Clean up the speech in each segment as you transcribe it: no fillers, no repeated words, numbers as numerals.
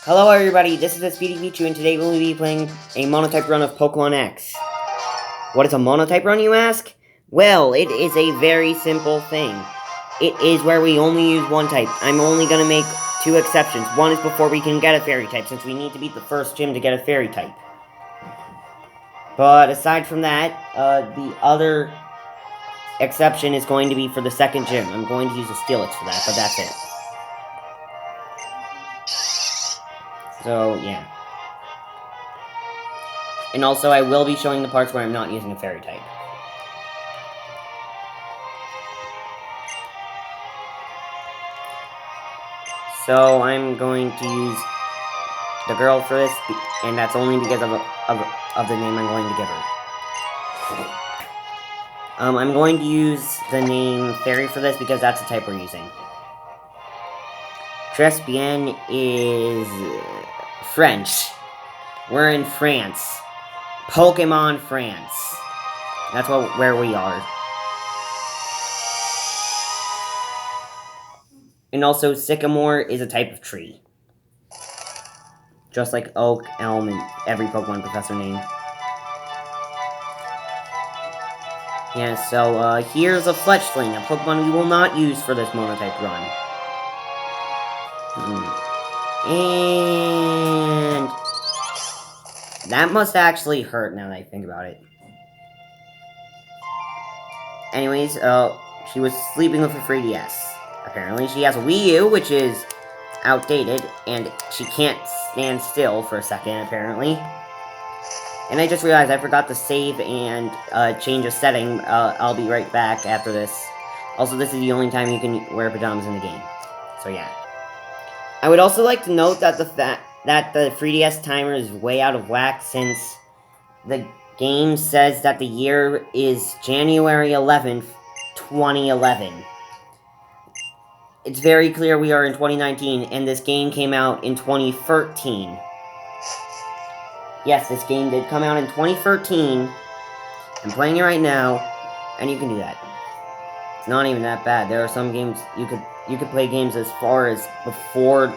Hello everybody, this is the Speedy Pichu, and today we'll be playing a monotype run of Pokemon X. What is a monotype run, you ask? Well, it is a very simple thing. It is where we only use one type. I'm only going to make two exceptions. One is before we can get a fairy type, since we need to beat the first gym to get a fairy type. But aside from that, the other exception is going to be for the second gym. I'm going to use a Steelix for that, but that's it. So, yeah. And also, I will be showing the parts where I'm not using a fairy type. So, I'm going to use the girl for this, and that's only because of the name I'm going to give her. I'm going to use the name Fairy for this because that's the type we're using. Très bien is French. We're in France. Pokemon France. That's where we are. And also, Sycamore is a type of tree. Just like Oak, Elm, and every Pokemon Professor name. Yeah, so, here's a Fletchling, a Pokemon we will not use for this monotype run. And that must actually hurt now that I think about it. Anyways, she was sleeping with a 3DS. Apparently, she has a Wii U, which is outdated, and she can't stand still for a second, apparently. And I just realized I forgot to save and change a setting. I'll be right back after this. Also, this is the only time you can wear pajamas in the game. So yeah. I would also like to note that the 3DS timer is way out of whack, since the game says that the year is January 11th, 2011. It's very clear we are in 2019, and this game came out in 2013. Yes, this game did come out in 2013. I'm playing it right now, and you can do that. It's not even that bad. There are some games you could play games as far as before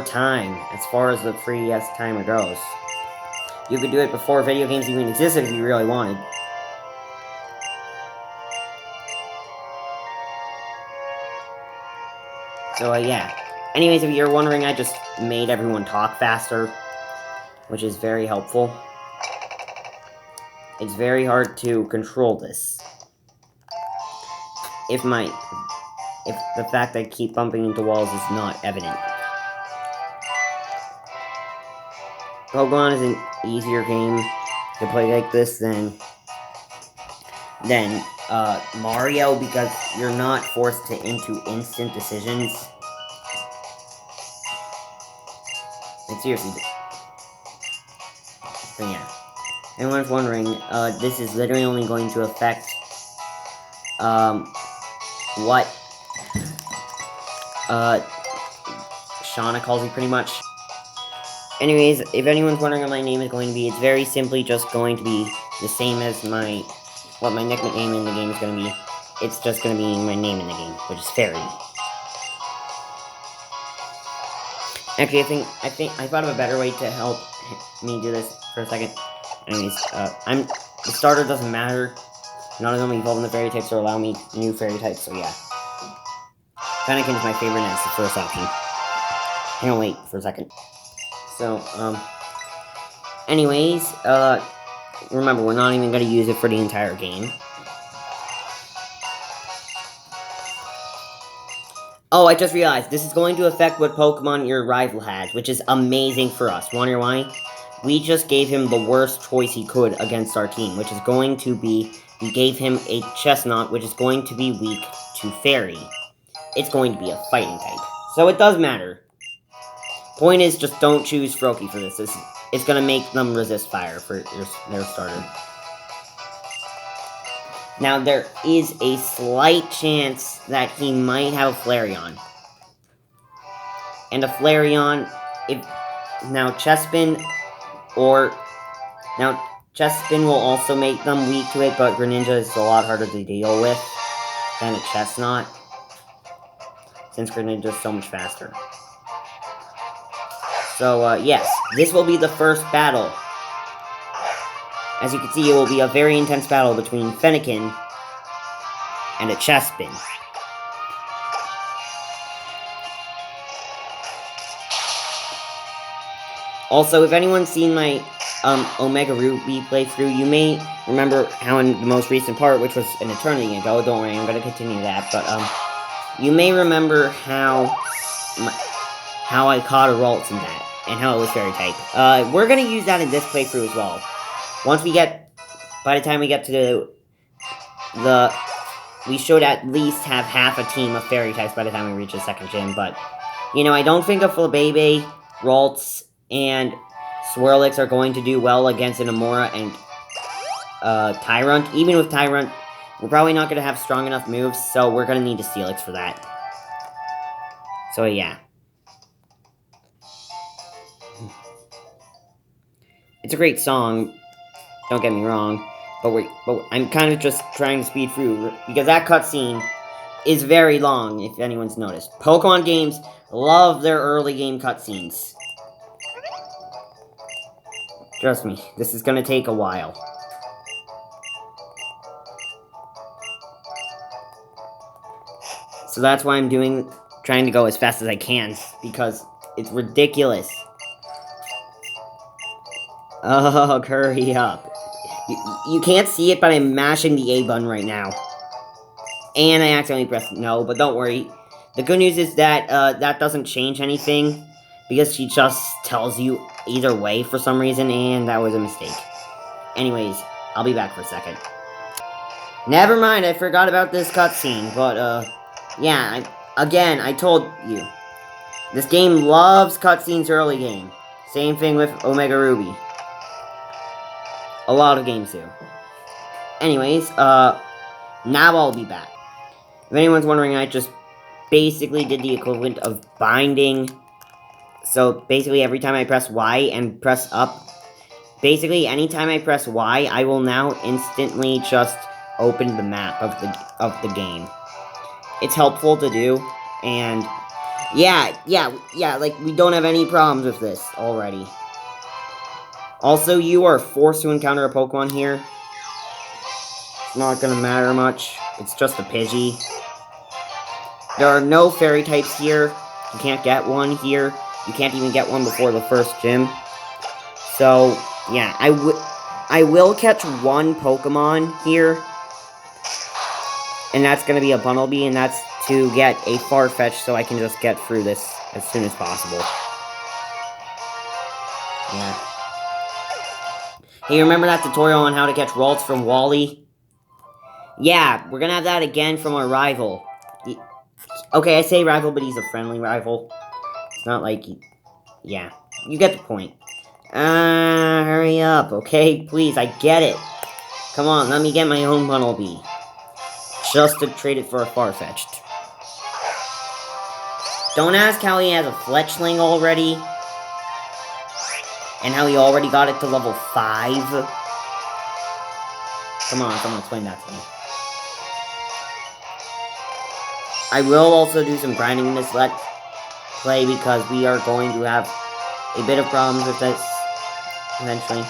time, as far as the 3DS timer goes. You could do it before video games even existed if you really wanted. So, yeah. Anyways, if you're wondering, I just made everyone talk faster, which is very helpful. It's very hard to control this. If the fact that I keep bumping into walls is not evident. Pokemon is an easier game to play like this than Mario, because you're not forced into instant decisions. Like, seriously. But yeah. Anyone's wondering, this is literally only going to affect, what, Shauna calls me, pretty much. Anyways, if anyone's wondering what my name is going to be, it's very simply just going to be the same as what my nickname in the game is going to be. It's just going to be my name in the game, which is Fairy. Actually, I thought of a better way to help me do this for a second. Anyways, the starter doesn't matter. None of them evolve in the fairy types or allow me new fairy types, so yeah. Fennekin is my favorite, and it's the first option. Hang on, wait for a second. So, anyways, remember, we're not even going to use it for the entire game. Oh, I just realized, this is going to affect what Pokemon your rival has, which is amazing for us. Wonder why? We just gave him the worst choice he could against our team, which is going to be, we gave him a Chestnut, which is going to be weak to Fairy. It's going to be a fighting type. So it does matter. Point is, just don't choose Froakie for this. It's going to make them resist fire for their starter. Now, there is a slight chance that he might have a Flareon. And a Flareon, now Chespin will also make them weak to it, but Greninja is a lot harder to deal with than a Chestnut, since Greninja is so much faster. So, yes, this will be the first battle. As you can see, it will be a very intense battle between Fennekin and a Chespin. Also, if anyone's seen my Omega Ruby playthrough, you may remember how in the most recent part, which was an eternity ago, don't worry, I'm going to continue that, but you may remember how I caught a Ralts in that, and how it was fairy type. We're going to use that in this playthrough as well. By the time we get to we should at least have half a team of fairy types by the time we reach the second gym, but, I don't think a Flabébé, Ralts, and Swirlix are going to do well against an Amora and Tyrunt. Even with Tyrunt, we're probably not going to have strong enough moves, so we're going to need a Steelix for that. So, yeah. It's a great song, don't get me wrong, but I'm kind of just trying to speed through, because that cutscene is very long, if anyone's noticed. Pokemon games love their early game cutscenes. Trust me, this is gonna take a while. So that's why I'm trying to go as fast as I can, because it's ridiculous. Oh, hurry up. You can't see it, but I'm mashing the A button right now. And I accidentally pressed no, but don't worry. The good news is that that doesn't change anything, because she just tells you either way for some reason, and that was a mistake. Anyways, I'll be back for a second. Never mind, I forgot about this cutscene, but, yeah, I told you. This game loves cutscenes early game. Same thing with Omega Ruby. A lot of games do. Anyways, now I'll be back. If anyone's wondering, I just basically did the equivalent of binding. So, basically, every time I press Y and press up, basically, anytime I press Y, I will now instantly just open the map of the game. It's helpful to do, and yeah, like, we don't have any problems with this already. Also, you are forced to encounter a Pokemon here. It's not gonna matter much. It's just a Pidgey. There are no fairy types here. You can't get one here. You can't even get one before the first gym. So, yeah, I will catch one Pokemon here. And that's gonna be a Bunnelby, and that's to get a Farfetch so I can just get through this as soon as possible. Yeah. Hey, remember that tutorial on how to catch Ralts from Wally? Yeah, we're gonna have that again from our rival. Okay, I say rival, but he's a friendly rival. It's not like yeah, you get the point. Hurry up, okay? Please, I get it. Come on, let me get my own Bunnelby. Just to trade it for a Farfetch'd. Don't ask how he has a Fletchling already. And how he already got it to level 5. Come on, someone explain that to me. I will also do some grinding in this Let's Play, because we are going to have a bit of problems with this eventually.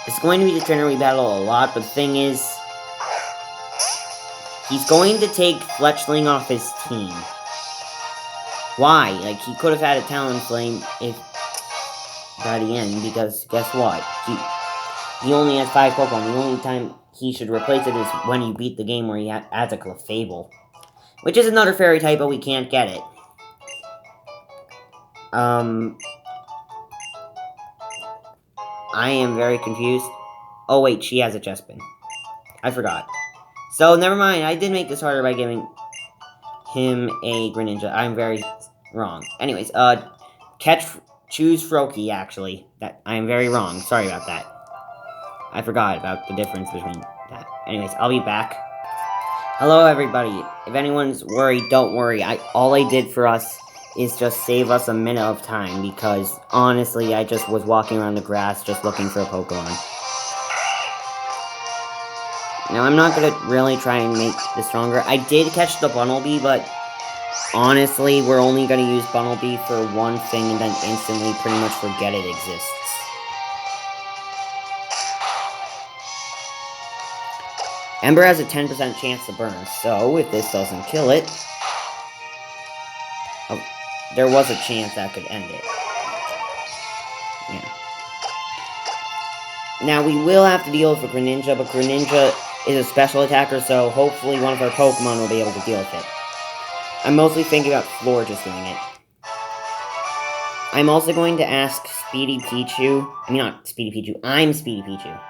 It's going to be the trainer we battle a lot, but the thing is, he's going to take Fletchling off his team. Why? Like, he could have had a Talonflame if by the end, because guess what? He only has 5 Pokemon. The only time he should replace it is when you beat the game where he adds a Clefable. Which is another fairy type, but we can't get it. I am very confused. Oh wait, she has a Chespin. I forgot. So, never mind, I did make this harder by giving him a Greninja. I'm very wrong. Anyways, choose Froakie, actually. I'm very wrong. Sorry about that. I forgot about the difference between that. Anyways, I'll be back. Hello, everybody. If anyone's worried, don't worry. All I did for us is just save us a minute of time, because, honestly, I just was walking around the grass just looking for a Pokemon. Now, I'm not gonna really try and make this stronger. I did catch the Bunnelby, but Honestly, we're only going to use Bunnelby for one thing and then instantly pretty much forget it exists. Ember has a 10% chance to burn, so if this doesn't kill it... Oh, there was a chance that could end it. Yeah. Now, we will have to deal with a Greninja, but Greninja is a special attacker, so hopefully one of our Pokemon will be able to deal with it. I'm mostly thinking about Floor just doing it. I'm also going to ask Speedy Pichu... I mean, not Speedy Pichu. I'm Speedy Pichu.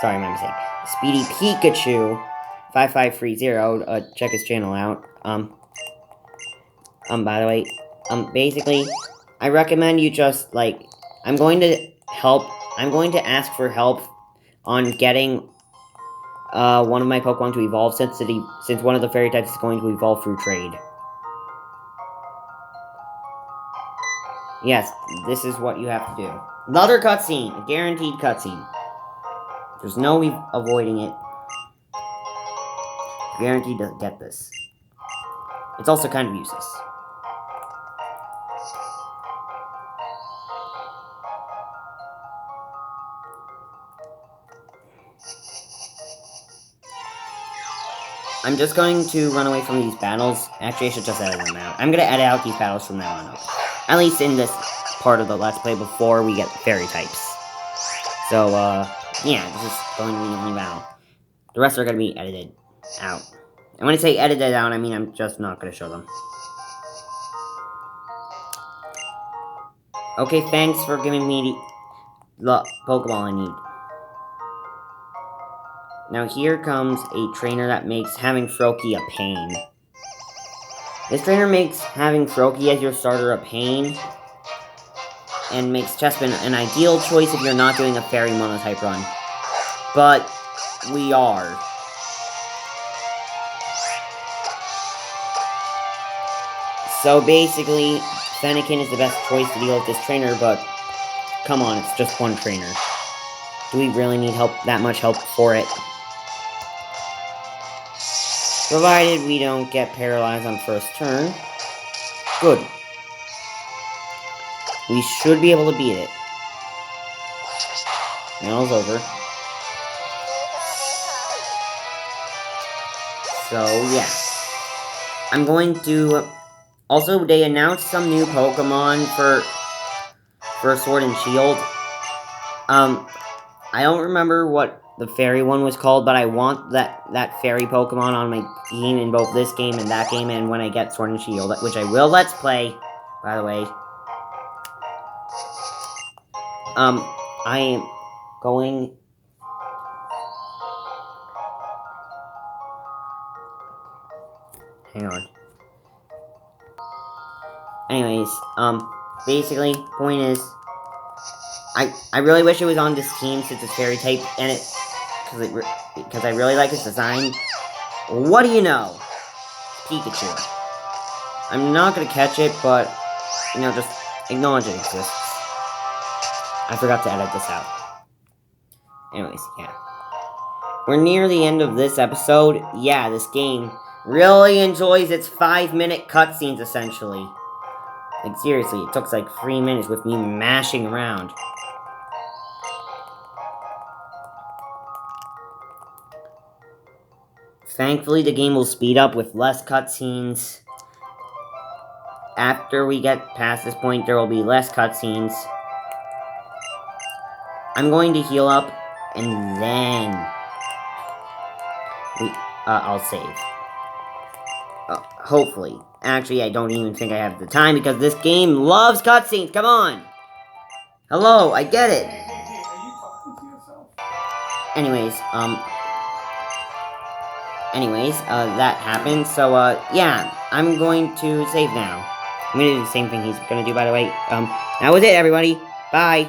Sorry, my mistake. Speedy Pikachu 5530. Check his channel out. By the way, basically, I recommend you just, like, I'm going to ask for help on getting, one of my Pokemon to evolve since one of the fairy types is going to evolve through trade. Yes, this is what you have to do. Another cutscene! Guaranteed cutscene. There's no avoiding it. Guaranteed to get this. It's also kind of useless. I'm just going to run away from these battles. Actually, I should just edit them out. I'm going to edit out these battles from now on. At least in this part of the Let's Play before we get fairy types. So, yeah, this is going to be the only battle. The rest are going to be edited out. And when I say edited out, I mean I'm just not going to show them. Okay, thanks for giving me the Pokeball I need. Now here comes a trainer that makes having Froakie a pain. This trainer makes having Froakie as your starter a pain, and makes Chespin an ideal choice if you're not doing a Fairy Monotype run. But we are. So basically, Fennekin is the best choice to deal with this trainer, but come on, it's just one trainer. Do we really need that much help for it? Provided we don't get paralyzed on first turn. Good. We should be able to beat it. Battle's over. So, yeah. I'm going to... Also, they announced some new Pokemon for Sword and Shield. I don't remember what the fairy one was called, but I want that fairy Pokemon on my team in both this game and that game, and when I get Sword and Shield, which I will Let's Play, by the way. I am going... Hang on. Anyways, basically, point is, I really wish it was on this team since it's fairy type, and because I really like its design. What do you know? Pikachu. I'm not gonna catch it, but, you know, just acknowledge it exists. I forgot to edit this out. Anyways, yeah. We're near the end of this episode. Yeah, this game really enjoys its 5-minute cutscenes, essentially. Like, seriously, it took like 3 minutes with me mashing around. Thankfully, the game will speed up with less cutscenes. After we get past this point, there will be less cutscenes. I'm going to heal up, and then I'll save. Hopefully. Actually, I don't even think I have the time, because this game loves cutscenes! Come on! Hello, I get it! Are you talking to yourself? Anyways, that happened, so, yeah, I'm going to save now. I'm gonna do the same thing he's gonna do, by the way. That was it, everybody. Bye!